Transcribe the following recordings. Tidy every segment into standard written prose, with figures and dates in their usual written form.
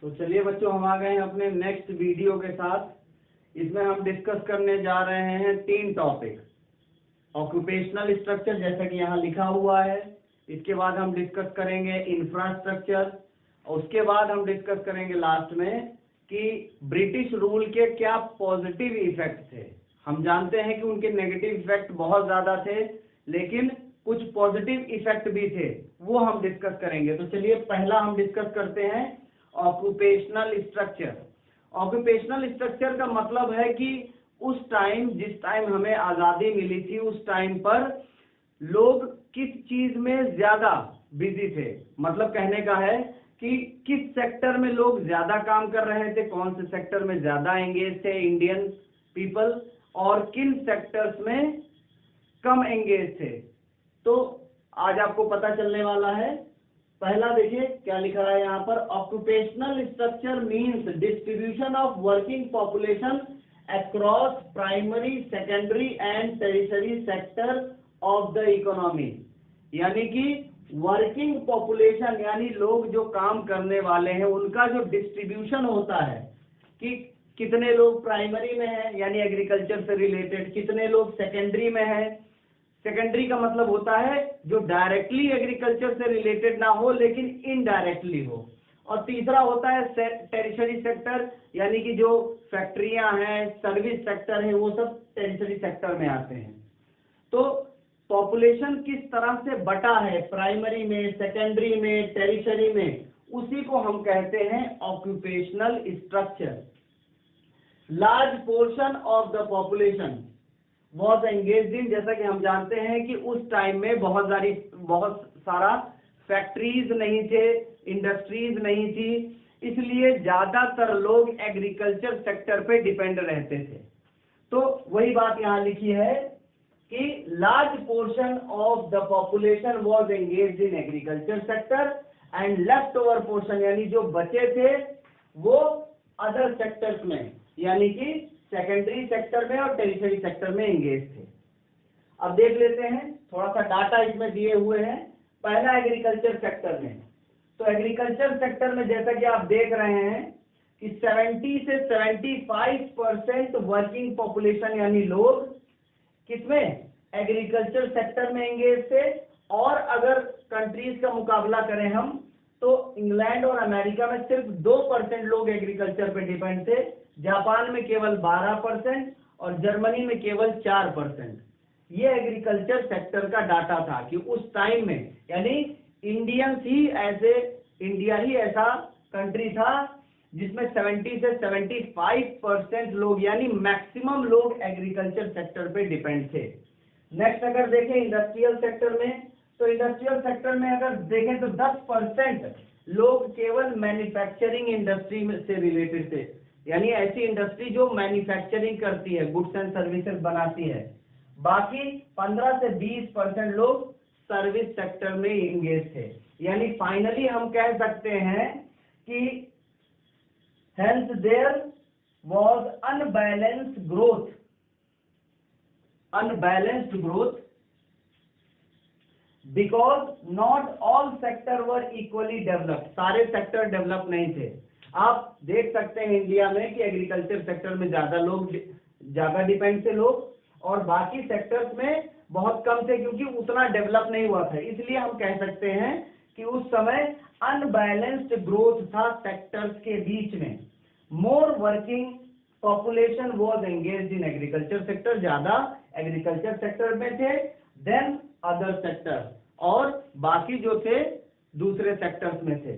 तो चलिए बच्चों, हम आ गए हैं अपने नेक्स्ट वीडियो के साथ। इसमें हम डिस्कस करने जा रहे हैं 3 टॉपिक। ऑक्यूपेशनल स्ट्रक्चर, जैसा कि यहाँ लिखा हुआ है। इसके बाद हम डिस्कस करेंगे इंफ्रास्ट्रक्चर, और उसके बाद हम डिस्कस करेंगे लास्ट में कि ब्रिटिश रूल के क्या पॉजिटिव इफेक्ट थे। हम जानते हैं कि उनके नेगेटिव इफेक्ट बहुत ज़्यादा थे, लेकिन कुछ पॉजिटिव इफेक्ट भी थे, वो हम डिस्कस करेंगे। तो चलिए पहला हम डिस्कस करते हैं ऑक्यूपेशनल स्ट्रक्चर। ऑक्यूपेशनल स्ट्रक्चर का मतलब है कि उस टाइम, जिस टाइम हमें आज़ादी मिली थी, उस टाइम पर लोग किस चीज में ज्यादा बिजी थे। मतलब कहने का है कि किस सेक्टर में लोग ज्यादा काम कर रहे थे, कौन से सेक्टर में ज्यादा एंगेज थे इंडियन पीपल, और किन सेक्टर्स में कम एंगेज थे। तो आज आपको पता चलने वाला है। पहला देखिए क्या लिखा है यहाँ पर, occupational structure means distribution of working population across primary, secondary and territory sector of the economy. यानी कि वर्किंग पॉपुलेशन, यानी लोग जो काम करने वाले हैं, उनका जो डिस्ट्रीब्यूशन होता है कि कितने लोग प्राइमरी में हैं यानी एग्रीकल्चर से रिलेटेड, कितने लोग सेकेंडरी में हैं। सेकेंडरी का मतलब होता है जो डायरेक्टली एग्रीकल्चर से रिलेटेड ना हो लेकिन इनडायरेक्टली हो। और तीसरा होता है टेरिटरी सेक्टर, यानी कि जो फैक्ट्रियां हैं, सर्विस सेक्टर है, वो सब टेरिटरी सेक्टर में आते हैं। तो पॉपुलेशन किस तरह से बटा है, प्राइमरी में, सेकेंडरी में, टेरिटरी में, उसी को हम कहते हैं occupational structure. Large portion of the population was engaged in, जैसा कि हम जानते हैं कि उस टाइम में बहुत सारा फैक्ट्रीज नहीं थे, इंडस्ट्रीज नहीं थी, इसलिए ज्यादातर लोग एग्रीकल्चर सेक्टर पे डिपेंड रहते थे। तो वही बात यहाँ लिखी है कि large portion of the population was engaged in agriculture sector and left over portion, यानी जो बचे थे वो अदर सेक्टर्स में, यानी कि सेकेंडरी सेक्टर में और टेरिटरी सेक्टर में एंगेज थे। अब देख लेते हैं, थोड़ा सा डाटा इसमें दिए हुए हैं। पहला एग्रीकल्चर सेक्टर में, तो एग्रीकल्चर सेक्टर में जैसा कि आप देख रहे हैं कि 70 से 75% वर्किंग पॉपुलेशन यानी लोग किसमें, एग्रीकल्चर सेक्टर में एंगेज थे। और अगर कंट्रीज का मुकाबला करें हम, तो इंग्लैंड और अमेरिका में सिर्फ 2% लोग एग्रीकल्चर पे डिपेंड थे, जापान में केवल 12% और जर्मनी में केवल 4%। ये एग्रीकल्चर सेक्टर का डाटा था कि उस टाइम में, यानी इंडिया ही ऐसा कंट्री था जिसमें 70 से 75% लोग, यानी मैक्सिमम लोग एग्रीकल्चर सेक्टर पे डिपेंड थे। नेक्स्ट अगर देखें इंडस्ट्रियल सेक्टर में, तो इंडस्ट्रियल सेक्टर में अगर देखें तो 10% लोग केवल मैन्युफैक्चरिंग इंडस्ट्री से रिलेटेड थे, यानी ऐसी इंडस्ट्री जो मैन्युफैक्चरिंग करती है, गुड्स एंड सर्विसेज बनाती है। बाकी 15 से 20% लोग सर्विस सेक्टर में एंगेज थे। यानी फाइनली हम कह सकते हैं कि hence there was unbalanced growth because not all sector were equally developed। सारे सेक्टर डेवलप नहीं थे। आप देख सकते हैं इंडिया में कि एग्रीकल्चर सेक्टर में ज्यादा डिपेंड थे लोग, और बाकी सेक्टर्स में बहुत कम थे क्योंकि उतना डेवलप नहीं हुआ था। इसलिए हम कह सकते हैं कि उस समय अनबैलेंस्ड ग्रोथ था सेक्टर्स के बीच में। मोर working population was engaged in agriculture sector, ज्यादा एग्रीकल्चर सेक्टर में थे देन अदर सेक्टर, और बाकी जो थे दूसरे सेक्टर्स में थे।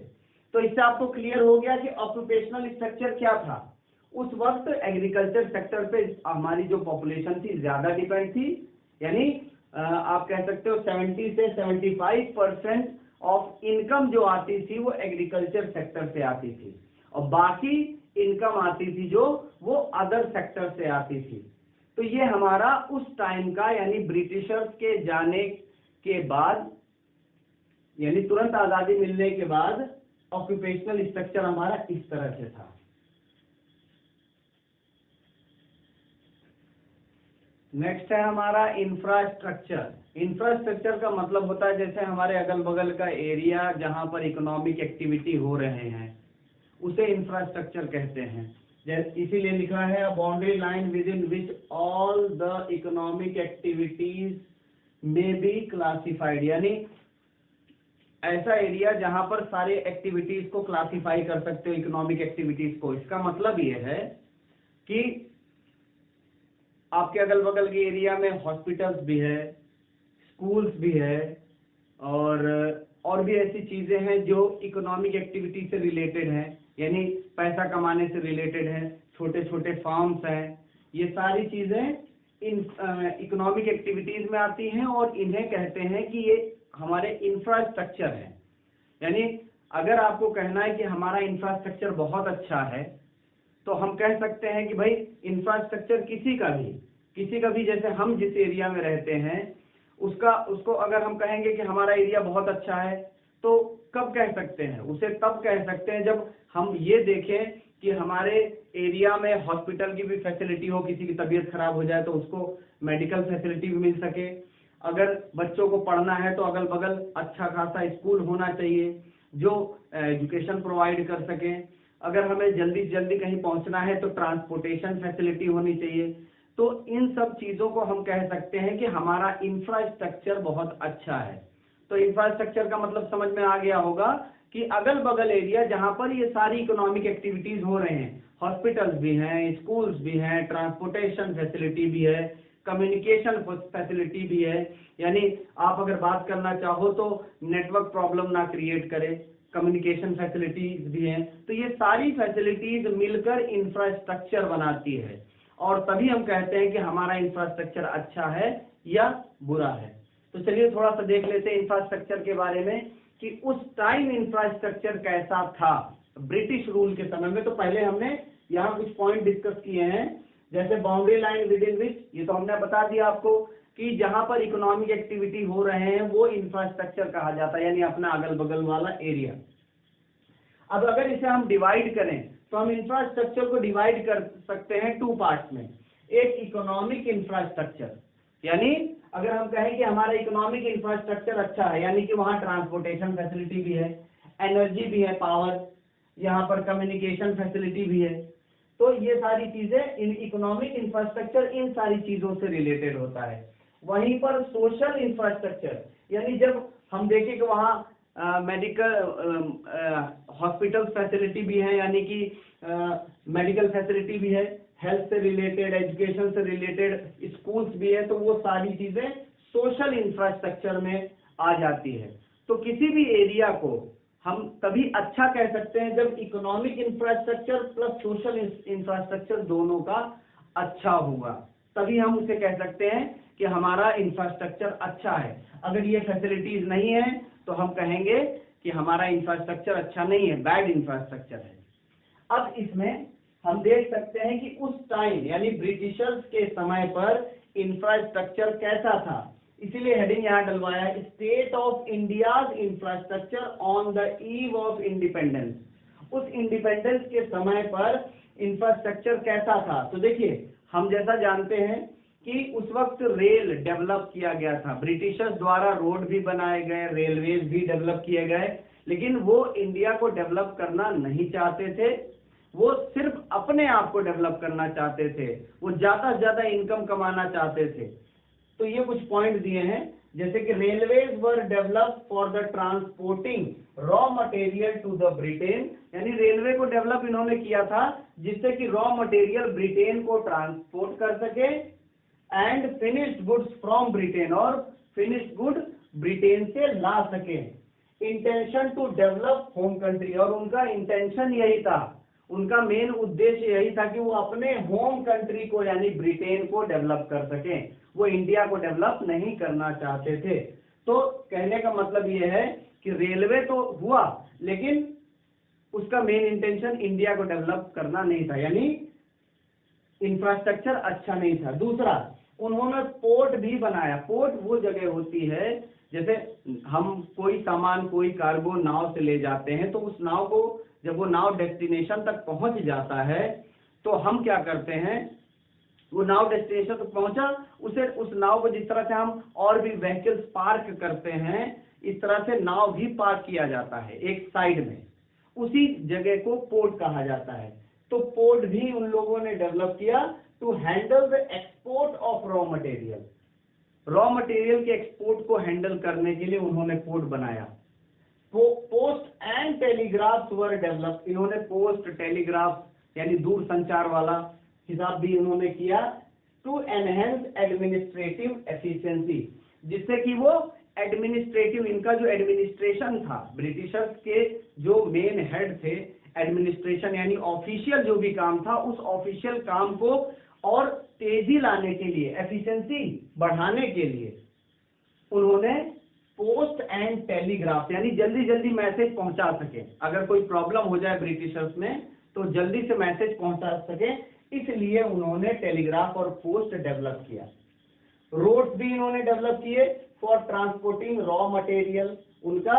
तो इससे आपको क्लियर हो गया कि ऑक्यूपेशनल स्ट्रक्चर क्या था। उस वक्त एग्रीकल्चर सेक्टर पे हमारी जो पॉपुलेशन थी ज्यादा डिपेंड थी, यानी आप कह सकते हो 70 से 75% ऑफ इनकम जो आती थी वो एग्रीकल्चर सेक्टर से आती थी, और बाकी इनकम आती थी जो वो अदर सेक्टर से आती थी। तो ये हमारा उस टाइम का, यानी ब्रिटिशर्स के जाने के बाद, यानी तुरंत आजादी मिलने के बाद ऑक्यूपेशनल स्ट्रक्चर हमारा इस तरह से था। नेक्स्ट है हमारा इंफ्रास्ट्रक्चर। इंफ्रास्ट्रक्चर का मतलब होता है जैसे हमारे अगल बगल का एरिया जहां पर इकोनॉमिक एक्टिविटी हो रहे हैं, उसे इंफ्रास्ट्रक्चर कहते हैं। इसीलिए लिखा है a boundary line within which all the economic activities may be classified, यानी ऐसा एरिया जहां पर सारे एक्टिविटीज को क्लासिफाई कर सकते हो, इकोनॉमिक एक्टिविटीज को। इसका मतलब ये है कि आपके अगल बगल के एरिया में हॉस्पिटल्स भी है, स्कूल्स भी है, और भी ऐसी चीजें हैं जो इकोनॉमिक एक्टिविटी से रिलेटेड हैं, यानी पैसा कमाने से रिलेटेड है। छोटे छोटे फार्म्स हैं, ये सारी चीजें इन इकोनॉमिक एक्टिविटीज में आती हैं और इन्हें कहते हैं कि ये हमारे इंफ्रास्ट्रक्चर है। यानी अगर आपको कहना है कि हमारा इंफ्रास्ट्रक्चर बहुत अच्छा है, तो हम कह सकते हैं कि भाई इंफ्रास्ट्रक्चर किसी का भी जैसे हम जिस एरिया में रहते हैं उसको अगर हम कहेंगे कि हमारा एरिया बहुत अच्छा है, तो कब कह सकते हैं? उसे तब कह सकते हैं जब हम ये देखें कि हमारे एरिया में हॉस्पिटल की भी फैसिलिटी हो, किसी की तबीयत खराब हो जाए तो उसको मेडिकल फैसिलिटी भी मिल सके। अगर बच्चों को पढ़ना है तो अगल बगल अच्छा खासा स्कूल होना चाहिए जो एजुकेशन प्रोवाइड कर सके। अगर हमें जल्दी से जल्दी कहीं पहुंचना है तो ट्रांसपोर्टेशन फैसिलिटी होनी चाहिए। तो इन सब चीजों को हम कह सकते हैं कि हमारा इंफ्रास्ट्रक्चर बहुत अच्छा है। तो इंफ्रास्ट्रक्चर का मतलब समझ में आ गया होगा कि अगल बगल एरिया जहां पर ये सारी इकोनॉमिक एक्टिविटीज हो रहे हैं, हॉस्पिटल्स भी हैं, स्कूल्स भी हैं, ट्रांसपोर्टेशन फैसिलिटी भी है, कम्युनिकेशन फैसिलिटी भी है, यानी आप अगर बात करना चाहो तो नेटवर्क प्रॉब्लम ना क्रिएट करे, कम्युनिकेशन फैसिलिटीज भी हैं। तो ये सारी फैसिलिटीज मिलकर इंफ्रास्ट्रक्चर बनाती है, और तभी हम कहते हैं कि हमारा इंफ्रास्ट्रक्चर अच्छा है या बुरा है। तो चलिए थोड़ा सा देख लेते हैं इंफ्रास्ट्रक्चर के बारे में कि उस टाइम इंफ्रास्ट्रक्चर कैसा था ब्रिटिश रूल के समय में। तो पहले हमने यहाँ कुछ पॉइंट डिस्कस किए हैं, जैसे बाउंड्री लाइन विद इन विच, ये तो हमने बता दिया आपको कि जहां पर इकोनॉमिक एक्टिविटी हो रहे हैं वो इंफ्रास्ट्रक्चर कहा जाता है, यानी अपना अगल बगल वाला एरिया। अब अगर इसे हम डिवाइड करें तो हम इंफ्रास्ट्रक्चर को डिवाइड कर सकते हैं टू पार्ट्स में। एक इकोनॉमिक इंफ्रास्ट्रक्चर, यानी अगर हम कहें कि हमारा इकोनॉमिक इंफ्रास्ट्रक्चर अच्छा है, यानी कि वहां ट्रांसपोर्टेशन फैसिलिटी भी है, एनर्जी भी है, पावर, यहाँ पर कम्युनिकेशन फैसिलिटी भी है। तो ये सारी चीजें, इन इकोनॉमिक इंफ्रास्ट्रक्चर इन सारी चीजों से रिलेटेड होता है। वहीं पर सोशल इंफ्रास्ट्रक्चर, यानी जब हम देखें कि वहाँ मेडिकल हॉस्पिटल फैसिलिटी भी है, यानी कि मेडिकल फैसिलिटी भी है, हेल्थ से रिलेटेड, एजुकेशन से रिलेटेड स्कूल्स भी है, तो वो सारी चीजें सोशल इंफ्रास्ट्रक्चर में आ जाती है। तो किसी भी एरिया को हम तभी अच्छा कह सकते हैं जब economic infrastructure plus social infrastructure दोनों का अच्छा होगा, तभी हम उसे कह सकते हैं कि हमारा इंफ्रास्ट्रक्चर अच्छा है। अगर ये फैसिलिटीज नहीं है तो हम कहेंगे कि हमारा इंफ्रास्ट्रक्चर अच्छा नहीं है, बैड इंफ्रास्ट्रक्चर है। अब इसमें हम देख सकते हैं कि उस टाइम यानी ब्रिटिशर्स के समय पर इंफ्रास्ट्रक्चर कैसा था, इसीलिए हेडिंग यहाँ डलवाया है, state of India's infrastructure on the eve of independence. उस इंडिपेंडेंस के समय पर इंफ्रास्ट्रक्चर कैसा था। तो देखिए, हम जैसा जानते हैं कि उस वक्त रेल डेवलप किया गया था, ब्रिटिशर्स द्वारा रोड भी बनाए गए, रेलवेज भी डेवलप किए गए, लेकिन वो इंडिया को डेवलप करना नहीं चाहते थे, वो सिर्फ अपने आप को डेवलप करना चाहते थे, वो ज्यादा से ज्यादा इनकम कमाना चाहते थे। तो ये कुछ पॉइंट दिए हैं, जैसे कि railways were develop for the transporting raw material to the Britain, यानी रेलवे को डेवलप इन्होंने किया था जिससे कि रॉ मटेरियल ब्रिटेन को ट्रांसपोर्ट कर सके, and finished goods from Britain, और फिनिश्ड गुड ब्रिटेन से ला सके। Intention to develop home country, और उनका इंटेंशन यही था, उनका मेन उद्देश्य यही था कि वो अपने होम कंट्री को यानी ब्रिटेन को डेवलप कर सकें, वो इंडिया को डेवलप नहीं करना चाहते थे। तो कहने का मतलब ये है कि रेलवे तो हुआ लेकिन उसका मेन इंटेंशन इंडिया को डेवलप करना नहीं था, यानी इंफ्रास्ट्रक्चर अच्छा नहीं था। दूसरा, उन्होंने पोर्ट भी बनाया। पोर्ट वो जगह होती है, जैसे हम कोई सामान, कोई कार्गो नाव से ले जाते हैं, तो उस नाव को जब वो नाव डेस्टिनेशन तक पहुंच जाता है तो हम क्या करते हैं, वो नाव डेस्टिनेशन तक पहुंचा, उस नाव को जिस तरह से हम और भी व्हीकल्स पार्क करते हैं, इस तरह से नाव भी पार्क किया जाता है एक साइड में। उसी जगह को पोर्ट कहा जाता है। तो पोर्ट भी उन लोगों ने डेवलप किया to handle the export of raw material. Raw material के एक्सपोर्ट को हैंडल करने के लिए उन्होंने पोर्ट बनाया। Post and telegraphs were develop, इन्होंने पोस्ट टेलीग्राफ यानी दूर संचार वाला हिसाब भी उन्होंने किया टू एनहेंस एडमिनिस्ट्रेटिव एफिशिएंसी, जिससे कि वो एडमिनिस्ट्रेटिव, इनका जो एडमिनिस्ट्रेशन था, ब्रिटिशर्स के जो मेन हेड थे, एडमिनिस्ट्रेशन यानी ऑफिशियल जो भी काम था, उस ऑफिशियल काम को और तेजी लाने के लिए, एफिशिएंसी बढ़ाने के लिए उन्होंने पोस्ट एंड टेलीग्राफ यानी जल्दी जल्दी मैसेज पहुंचा सके, अगर कोई प्रॉब्लम हो जाए ब्रिटिशर्स में तो जल्दी से मैसेज पहुंचा सके, इसलिए उन्होंने टेलीग्राफ और पोस्ट डेवलप किया। रोड्स भी इन्होंने डेवलप किए फॉर ट्रांसपोर्टिंग रॉ मटेरियल, उनका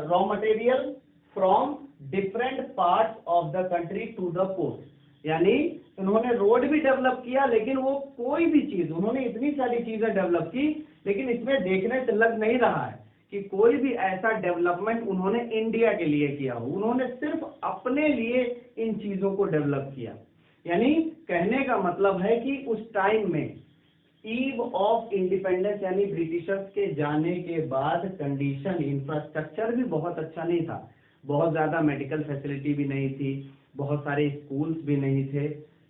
raw material from different parts of the country to the post, यानी उन्होंने रोड भी डेवलप किया, लेकिन वो कोई भी चीज, उन्होंने इतनी सारी चीजें डेवलप की, लेकिन इसमें देखने से लग नहीं रहा है कि कोई भी ऐसा डेवलपमेंट उन्होंने इंडिया के लिए किया हो। उन्होंने सिर्फ अपने लिए इन चीजों को डेवलप किया। यानी कहने का मतलब है कि उस टाइम में ईव ऑफ इंडिपेंडेंस यानी ब्रिटिशर्स के जाने के बाद कंडीशन, इंफ्रास्ट्रक्चर भी बहुत अच्छा नहीं था। बहुत ज्यादा मेडिकल फैसिलिटी भी नहीं थी, बहुत सारे स्कूल्स भी नहीं थे,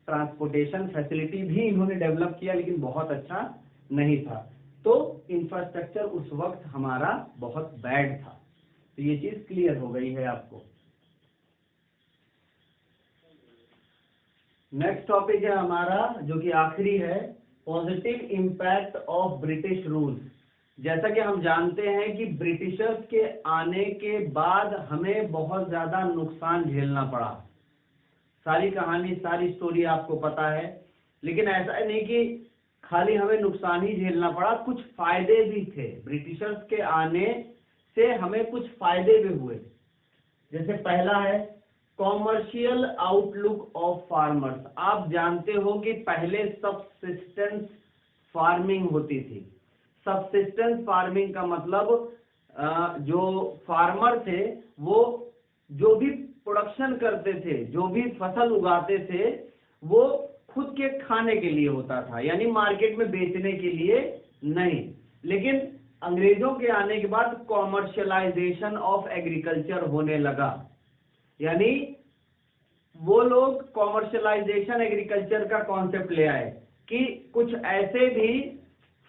ट्रांसपोर्टेशन फैसिलिटी भी इन्होंने डेवलप किया लेकिन बहुत अच्छा नहीं था। तो इंफ्रास्ट्रक्चर उस वक्त हमारा बहुत बैड था। तो ये चीज क्लियर हो गई है आपको। नेक्स्ट टॉपिक है हमारा जो कि आखिरी है, positive impact of British rules. जैसा कि हम जानते हैं कि ब्रिटिशर्स के आने के बाद हमें बहुत ज्यादा नुकसान झेलना पड़ा। सारी कहानी, सारी स्टोरी आपको पता है, लेकिन ऐसा नहीं कि खाली हमें नुकसान ही झेलना पड़ा, कुछ फायदे भी थे। ब्रिटिशर्स के आने से हमें कुछ फायदे भी हुए। जैसे पहला है कॉमर्शियल आउटलुक ऑफ फार्मर्स। आप जानते हो कि पहले सबसिस्टेंस फार्मिंग होती थी। सबसिस्टेंस फार्मिंग का मतलब जो फार्मर थे वो जो भी प्रोडक्शन करते थे, जो भी फसल उगाते थे, वो खुद के खाने के लिए होता था, यानी मार्केट में बेचने के लिए नहीं। लेकिन अंग्रेजों के आने के बाद कॉमर्शियलाइजेशन ऑफ एग्रीकल्चर होने लगा, यानी वो लोग कॉमर्शियलाइजेशन एग्रीकल्चर का कॉन्सेप्ट ले आए कि कुछ ऐसे भी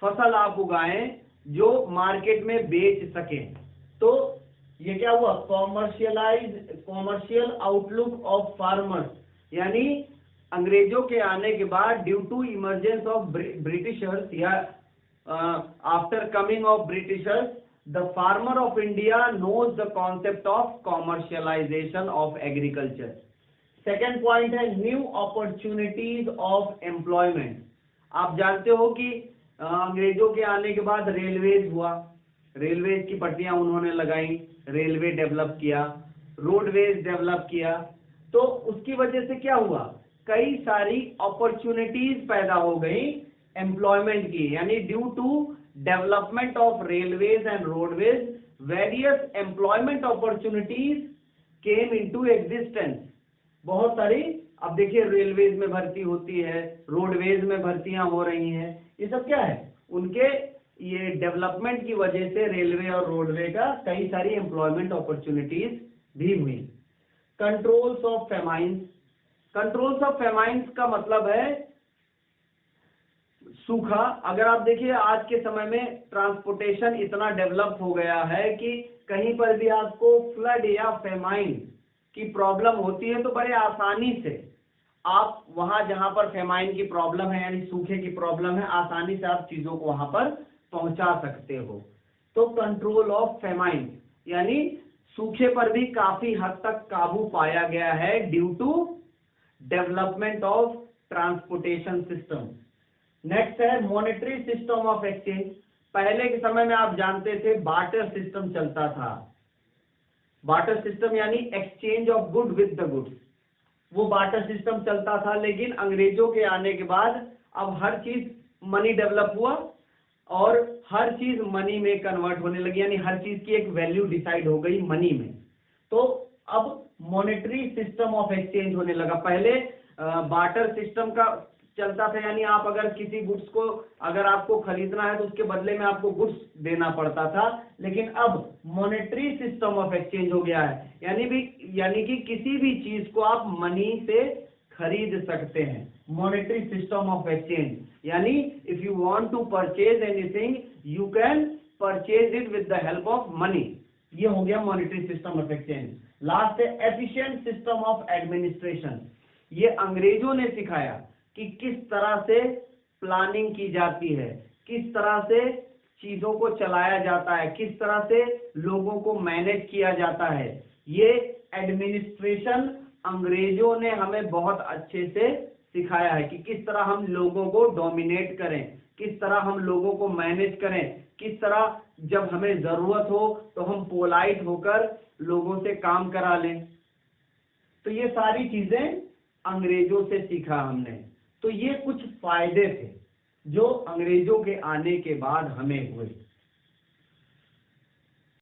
फसल आप उगाएं जो मार्केट में बेच सकें। तो ये क्या हुआ, कॉमर्शियल आउटलुक ऑफ फार्मर्स, यानी अंग्रेजों के आने के बाद due to emergence of Britishers या after coming of Britishers, the farmer of India knows the concept of commercialisation of agriculture. Second point है न्यू अपॉर्चुनिटीज ऑफ एम्प्लॉयमेंट। आप जानते हो कि अंग्रेजों के आने के बाद रेलवेज हुआ, रेलवेज की पटरियां उन्होंने लगाई, रेलवे डेवलप किया, रोडवेज डेवलप किया। तो उसकी वजह से क्या हुआ, कई सारी अपॉर्चुनिटीज पैदा हो गई एम्प्लॉयमेंट की, यानी due to development of railways and roadways various employment opportunities came into existence. बहुत सारी, अब देखिए रेलवेज में भर्ती होती है, रोडवेज में भर्तियां हो रही हैं, ये सब क्या है, उनके ये डेवलपमेंट की वजह से रेलवे और रोडवे का कई सारी एम्प्लॉयमेंट अपॉर्चुनिटीज भी हुई। Controls of famines. Controls of famines का मतलब है सूखा। अगर आप देखिए आज के समय में ट्रांसपोर्टेशन इतना डेवलप हो गया है कि कहीं पर भी आपको फ्लड या फेमाइन की प्रॉब्लम होती है तो बड़े आसानी से आप वहां जहां पर फेमाइन की प्रॉब्लम है यानी सूखे की प्रॉब्लम है, आसानी से आप चीजों को वहां पर पहुंचा सकते हो। तो कंट्रोल ऑफ फेमाइन यानी सूखे पर भी काफी हद तक काबू पाया गया है due to development of transportation system. Next है मॉनेटरी सिस्टम ऑफ एक्सचेंज। पहले के समय में आप जानते थे बार्टर सिस्टम चलता था। बार्टर सिस्टम यानी exchange of good with the goods, वो बार्टर सिस्टम चलता था। लेकिन अंग्रेजों के आने के बाद अब हर चीज मनी डेवलप हुआ और हर चीज मनी में कन्वर्ट होने लगी, यानी हर चीज की एक वैल्यू डिसाइड हो गई मनी में। तो अब मॉनेटरी सिस्टम ऑफ एक्सचेंज होने लगा। पहले बार्टर सिस्टम का चलता था, यानी आप अगर किसी गुड्स को अगर आपको खरीदना है तो उसके बदले में आपको गुड्स देना पड़ता था, लेकिन अब मॉनेटरी सिस्टम ऑफ एक्सचेंज हो गया है, यानी कि किसी भी चीज को आप मनी से खरीद सकते हैं। मॉनेटरी सिस्टम ऑफ एक्सचेंज यानी if you want to purchase anything you can purchase it with the help of money. ये हो गया monetary system of exchange. Last है एफिशिएंट सिस्टम ऑफ एडमिनिस्ट्रेशन। ये अंग्रेजों ने सिखाया कि किस तरह से प्लानिंग की जाती है, किस तरह से चीजों को चलाया जाता है, किस तरह से लोगों को मैनेज किया जाता है। ये एडमिनिस्ट्रेशन अंग्रेजों ने हमें बहुत अच्छे से सिखाया है कि किस तरह हम लोगों को डोमिनेट करें, किस तरह हम लोगों को मैनेज करें, किस तरह जब हमें जरूरत हो तो हम पोलाइट होकर लोगों से काम करा लें। तो ये सारी चीजें अंग्रेजों से सीखा हमने। तो ये कुछ फायदे थे जो अंग्रेजों के आने के बाद हमें हुए।